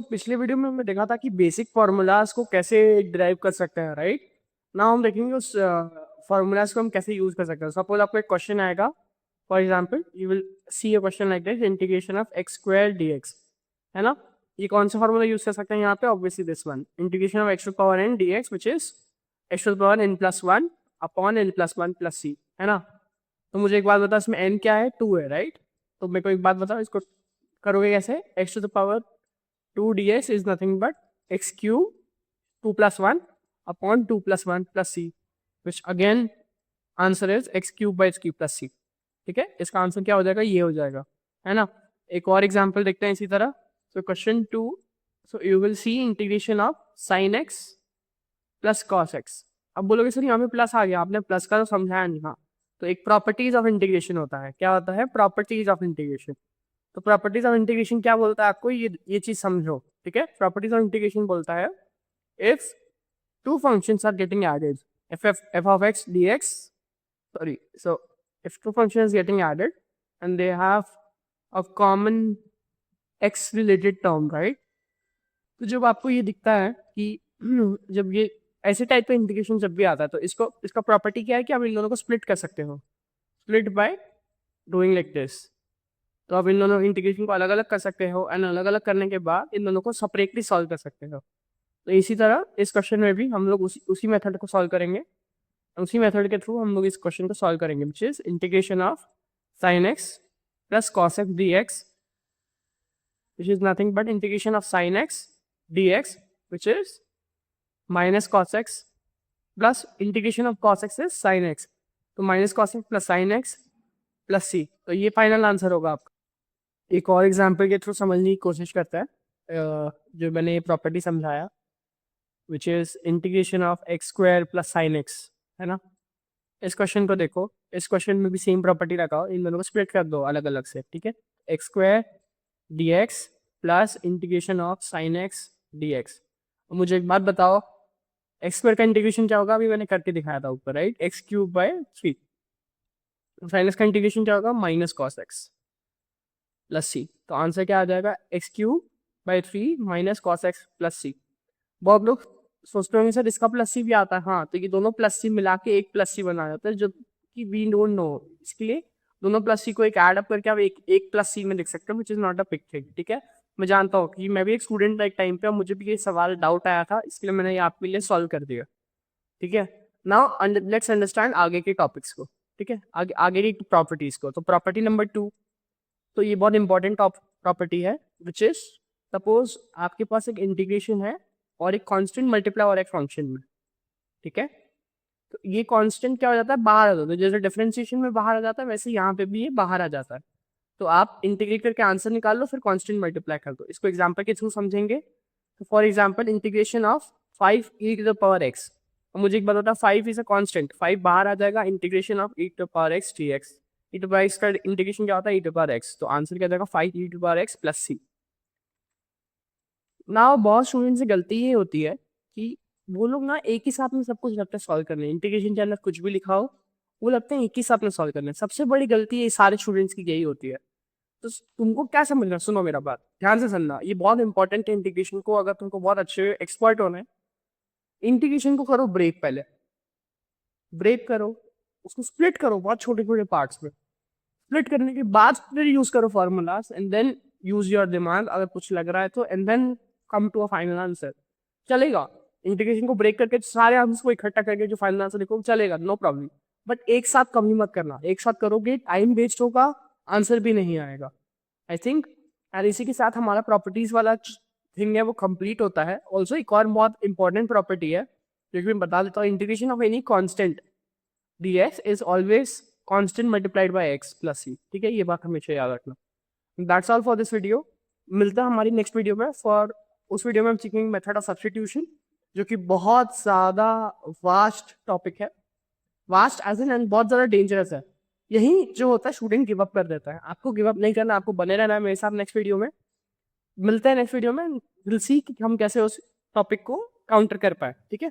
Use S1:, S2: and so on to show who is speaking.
S1: सो पिछले वीडियो में हमने देखा था कि बेसिक फार्मूलाज को कैसे डिराइव कर सकते हैं, राइट। नाउ हम देखेंगे उस फार्मूलाज को हम कैसे यूज कर सकते हैं। सपोज आपको एक क्वेश्चन आएगा, for example you will see a question like this, integration of x square dx, है ना। ये कौन सा फार्मूला यूज कर सकते हैं यहाँ पे? Obviously this one, integration of x to power n dx which is x to power n plus one upon n plus one plus C, है ना। तो मुझे एक बात बता, इसमें n क्या है? 2 है, राइट। तो मेरे को एक बात बताओ, इसको करोगे कैसे? X to the power 2 ds is nothing but x cube 2 plus 1 upon 2 plus 1 plus c, which again answer is x cube by x cube plus c। ठीक है, इसका आंसर क्या हो जाएगा? ये हो जाएगा, है ना। एक और एग्जांपल देखते हैं इसी तरह। So question 2, so you will see integration of sin x plus cos x। अब बोलोगे सर यहाँ पे प्लस आ गया, आपने प्लस का तो समझाया नहीं। हाँ, तो एक प्रॉपर्टीज ऑफ इंटीग्रेशन होता है। क्या होता है? Properties of integration. तो प्रॉपर्टीज ऑफ इंटीग्रेशन क्या बोलता है आपको? ये चीज समझो, ठीक है। प्रॉपर्टीज ऑफ इंटीग्रेशन बोलता है if two functions are getting added, f of x dx, sorry, so if two functions getting added and they have a common x related term, right। तो जब आपको ये दिखता है कि जब ये ऐसे टाइप का इंटीग्रेशन जब भी आता है, तो इसका प्रॉपर्टी क्या है कि आप इन दोनों को स्प्लिट कर सकते हो, split by doing like this. तो आप इन दोनों इंटीग्रेशन को अलग अलग कर सकते हो एंड अलग अलग करने के बाद इन दोनों को सेपरेटली सॉल्व कर सकते हो। तो इसी तरह इस क्वेश्चन में भी हम लोग उसी मेथड को सॉल्व करेंगे। उसी मेथड के थ्रू हम लोग इस क्वेश्चन को सॉल्व करेंगे, which is integration of sin x plus cos x dx, which is nothing but integration of sin x dx, which is minus cos x plus integration of cos x is sin x, तो minus cos x plus sin x plus c। तो ये final answer होगा आपका। एक और example के through समझने की कोशिश करता है जो मैंने ये प्रॉपर्टी समझाया, which is integration of x square plus sine x, है ना। इस क्वेश्चन को देखो, इस क्वेश्चन में भी सेम प्रॉपर्टी लगाओ, इन दोनों को स्प्लिट कर दो अलग अलग से, ठीक है। X square D x plus integration of sine x D x. मुझे एक बात बताओ, एक्स स्क्वायर का इंटीग्रेशन क्या होगा? अभी मैंने करके दिखाया था ऊपर, right. X cube by 3। Sine x का इंटीग्रेशन क्या होगा? Minus cos x plus C. तो आंसर क्या आ जाएगा? X cube by 3 minus cos x plus C. बहुत लोग सोचते होंगे सर इसका प्लस सी भी आता है। हाँ, तो ये दोनों प्लस सी मिला के एक प्लस सी बना जाता है, जो कि वी डोंट नो। इसके लिए दोनों प्लस सी को एक एड अप करके आप एक प्लस सी में लिख सकते हो, which is not a big thing, ठीक है। मैं जानता हूँ कि मैं भी एक स्टूडेंट था एक टाइम पे, और मुझे भी ये सवाल डाउट आया था, इसलिए मैंने ये आपके लिए सॉल्व कर दिया, ठीक है। नाउ लेट्स अंडरस्टैंड आगे के टॉपिक्स को, ठीक है, आगे की प्रॉपर्टीज को। तो प्रॉपर्टी नंबर 2, तो ये बहुत इंपॉर्टेंट प्रॉपर्टी है, विच इज सपोज आपके पास एक इंटीग्रेशन है और एक कांस्टेंट मल्टीप्लाई और एक फंक्शन में, ठीक है। तो ये कांस्टेंट क्या हो जाता है? बाहर आ जाता है। जैसे डिफरेंशिएशन में बाहर आ जाता है, वैसे यहाँ पे भी ये बाहर आ जाता है। तो आप इंटीग्रेट करके आंसर निकाल लो, फिर कांस्टेंट मल्टीप्लाई कर दो। इसको एग्जाम्पल के थ्रू समझेंगे। तो for example integration of 5 e to the power x। मुझे एक बात होता है, 5 इज अ कांस्टेंट, 5 बाहर आ जाएगा, integration of e to the power x dx। e to power x का इंटीग्रेशन क्या होता है? e to power x। तो आंसर क्या जाएगा? 5 e to power x plus c। ना बहुत स्टूडेंट से गलती ये होती है कि वो लोग ना एक ही साथ में सब कुछ लगता है सॉल्व करने, इंटीग्रेशन के अंदर कुछ भी लिखा हो वो लगता है एक ही साथ में सॉल्व करने। सबसे बड़ी गलती ये सारे स्टूडेंट्स की यही होती है। तो तुमको क्या समझना, सुनो मेरा बात ध्यान से सुनना, ये बहुत इंपॉर्टेंट है इंटीग्रेशन को। अगर तुमको बहुत अच्छे एक्सपर्ट होना है, इंटीग्रेशन को करो ब्रेक, पहले ब्रेक करो, उसको स्प्लिट करो बहुत छोटे छोटे पार्ट्स में। स्प्लिट करने के बाद फिर यूज करो formulas and then use your दिमाग अगर कुछ लग रहा है तो, and then come to a final answer. चलेगा इंटीग्रेशन को ब्रेक करके सारे आंसर को इकट्ठा करके जो फाइनल आंसर लिखो, चलेगा, नो प्रॉब्लम। बट एक साथ कम ही मत करना, एक साथ करोगे टाइम वेस्ट होगा, आंसर भी नहीं आएगा, आई थिंक। और इसी के साथ हमारा प्रॉपर्टीज वाला थिंग है वो कंप्लीट होता है। ऑल्सो एक और बहुत इंपॉर्टेंट प्रॉपर्टी है जो कि मैं बता देता हूँ, integration of any constant dx is always constant multiplied by x plus c, ठीक है। ये बात हमेशा याद रखना। That's all for this video. मिलता है हमारी नेक्स्ट वीडियो में। फॉर उस वीडियो में हम सीखेंगे मेथड ऑफ सब्स्टिट्यूशन, जो कि बहुत ज़्यादा वास्ट टॉपिक है, वास्ट एज एन, एंड बहुत ज़्यादा डेंजरस है। यही जो होता है स्टूडेंट गिव अप कर देता है। आपको गिव अप नहीं करना, आपको बने रहना है मेरे साथ नेक्स्ट वीडियो में। मिलते हैं नेक्स्ट वीडियो में, विल सी कि हम कैसे उस टॉपिक को काउंटर कर पाए, ठीक है।